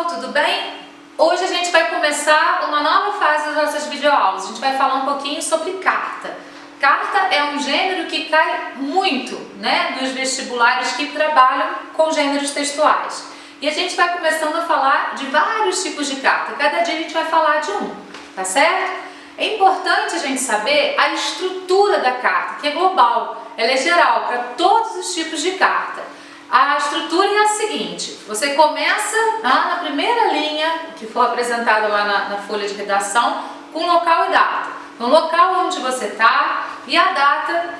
tudo bem? Hoje a gente vai começar uma nova fase das nossas videoaulas. A gente vai falar um pouquinho sobre carta. Carta é um gênero que cai muito, nos vestibulares que trabalham com gêneros textuais. E a gente vai começando a falar de vários tipos de carta. Cada dia a gente vai falar de um, tá certo? É importante a gente saber a estrutura da carta, que é global. Ela é geral para todos os tipos de carta. A estrutura é a seguinte: você começa na primeira linha que for apresentada lá na folha de redação com local e data. No local onde você está e a data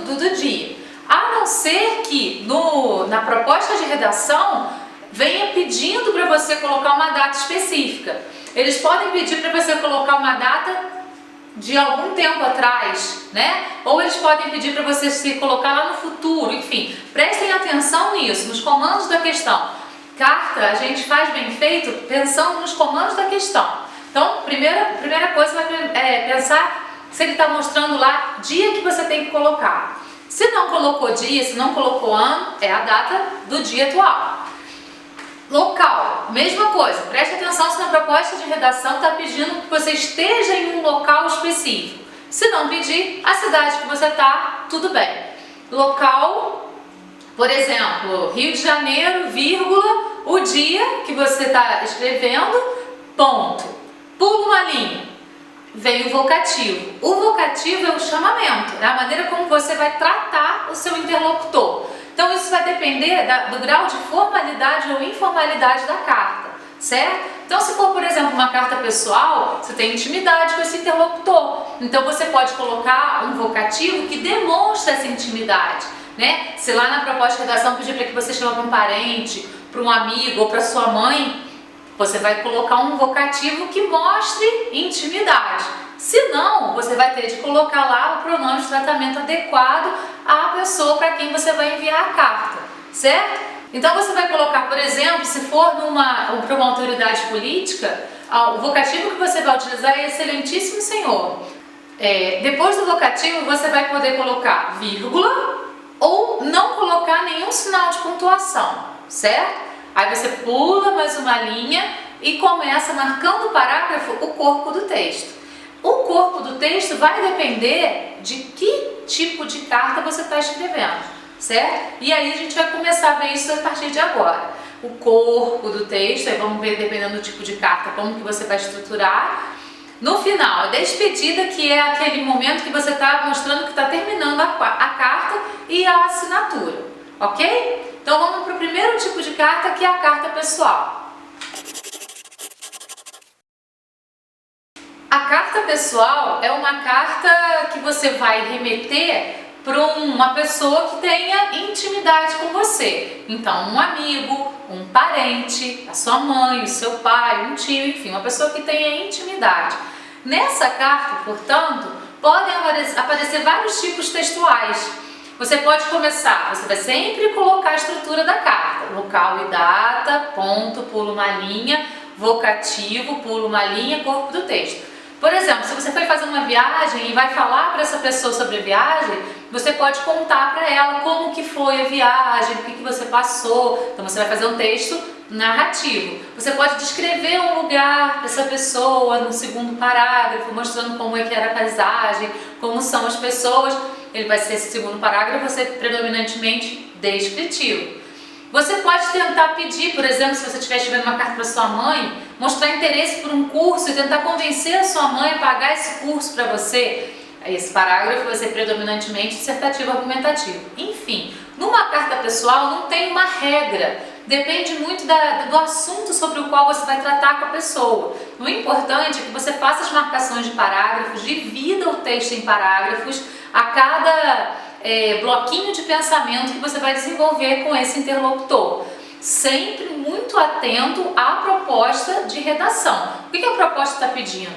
do dia. A não ser que na proposta de redação venha pedindo para você colocar uma data específica. Eles podem pedir para você colocar uma data de algum tempo atrás, Ou eles podem pedir para você se colocar lá no futuro, enfim. Prestem atenção nisso, nos comandos da questão. Carta a gente faz bem feito pensando nos comandos da questão. Então, primeira coisa vai pensar se ele está mostrando lá dia que você tem que colocar. Se não colocou dia, se não colocou ano, é a data do dia atual. Local, mesma coisa, preste atenção se na proposta de redação está pedindo que você esteja em um local específico. Se não pedir, a cidade que você está, tudo bem. Local, por exemplo, Rio de Janeiro, vírgula, o dia que você está escrevendo, ponto. Pula uma linha, vem o vocativo. O vocativo é o chamamento, é a maneira como você vai tratar o seu interlocutor. Então isso vai depender do grau de formalidade ou informalidade da carta, certo? Então se for, por exemplo, uma carta pessoal, você tem intimidade com esse interlocutor. Então você pode colocar um vocativo que demonstra essa intimidade, Se lá na proposta de redação pedir para que você chame para um parente, para um amigo ou para sua mãe, você vai colocar um vocativo que mostre intimidade. Se não, você vai ter de colocar lá o pronome de tratamento adequado à pessoa para quem você vai enviar a carta, certo? Então você vai colocar, por exemplo, se for para uma autoridade política, o vocativo que você vai utilizar é excelentíssimo senhor. Depois do vocativo você vai poder colocar vírgula ou não colocar nenhum sinal de pontuação, certo? Aí você pula mais uma linha e começa marcando o parágrafo, o corpo do texto. O corpo do texto vai depender de que tipo de carta você está escrevendo, certo? E aí a gente vai começar a ver isso a partir de agora. O corpo do texto, aí vamos ver, dependendo do tipo de carta, como que você vai estruturar. No final, a despedida, que é aquele momento que você está mostrando que está terminando a carta e a assinatura, ok? Então vamos para o primeiro tipo de carta, que é a carta pessoal. A carta pessoal é uma carta que você vai remeter para uma pessoa que tenha intimidade com você. Então, um amigo, um parente, a sua mãe, o seu pai, um tio, enfim, uma pessoa que tenha intimidade. Nessa carta, portanto, podem aparecer vários tipos textuais. Você pode começar, você vai sempre colocar a estrutura da carta. Local e data, ponto, pula uma linha, vocativo, pula uma linha, corpo do texto. Por exemplo, se você foi fazer uma viagem e vai falar para essa pessoa sobre a viagem, você pode contar para ela como que foi a viagem, o que você passou. Então você vai fazer um texto narrativo. Você pode descrever um lugar para essa pessoa no segundo parágrafo, mostrando como é que era a paisagem, como são as pessoas. Ele vai ser esse segundo parágrafo, vai ser predominantemente descritivo. Você pode tentar pedir, por exemplo, se você estiver escrevendo uma carta para sua mãe, mostrar interesse por um curso e tentar convencer a sua mãe a pagar esse curso para você. Esse parágrafo vai ser predominantemente dissertativo argumentativo. Enfim, numa carta pessoal não tem uma regra, depende muito do assunto sobre o qual você vai tratar com a pessoa. O importante é que você faça as marcações de parágrafos, divida o texto em parágrafos a cada bloquinho de pensamento que você vai desenvolver com esse interlocutor. Sempre muito atento à proposta de redação. O que a proposta está pedindo?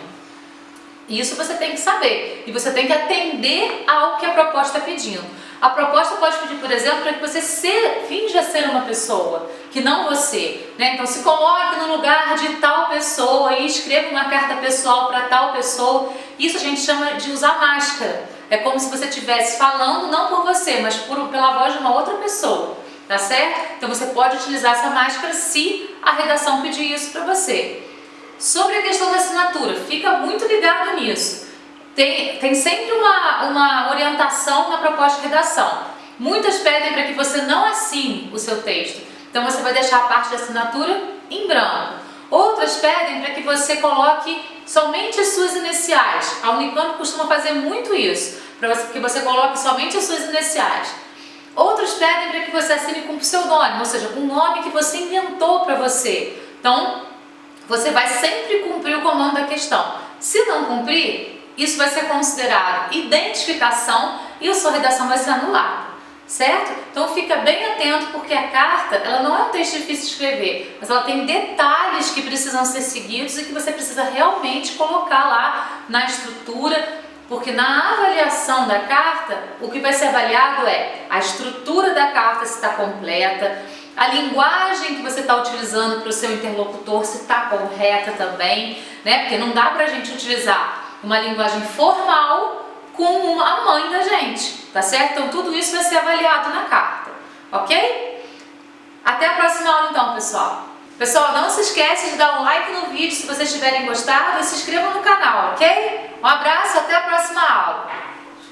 Isso você tem que saber. E você tem que atender ao que a proposta está pedindo. A proposta pode pedir, por exemplo, para que você finja ser uma pessoa, que não você. Então se coloque no lugar de tal pessoa e escreva uma carta pessoal para tal pessoa. Isso a gente chama de usar máscara. É como se você estivesse falando não por você, mas pela voz de uma outra pessoa. tá certo? Então você pode utilizar essa máscara se a redação pedir isso para você. Sobre a questão da assinatura, fica muito ligado nisso. Tem sempre uma orientação na proposta de redação. Muitas pedem para que você não assine o seu texto, então você vai deixar a parte de assinatura em branco. Outras pedem para que você coloque somente as suas iniciais. A Unicamp costuma fazer muito isso, para que você coloque somente as suas iniciais. Outros pedem para que você assine com pseudônimo, ou seja, com um nome que você inventou para você. Então, você vai sempre cumprir o comando da questão. Se não cumprir, isso vai ser considerado identificação e a sua redação vai ser anulada, certo? Então fica bem atento, porque a carta, ela não é um texto difícil de escrever, mas ela tem detalhes que precisam ser seguidos e que você precisa realmente colocar lá na estrutura, porque na avaliação da carta, o que vai ser avaliado é a estrutura da carta, se está completa, a linguagem que você está utilizando para o seu interlocutor, se está correta também, né? Porque não dá para a gente utilizar uma linguagem formal com a mãe da gente, tá certo? Então tudo isso vai ser avaliado na carta, ok? Até a próxima aula então, pessoal. Pessoal, não se esquece de dar um like no vídeo se vocês tiverem gostado e se inscrevam no canal, ok? Um abraço, até a próxima aula.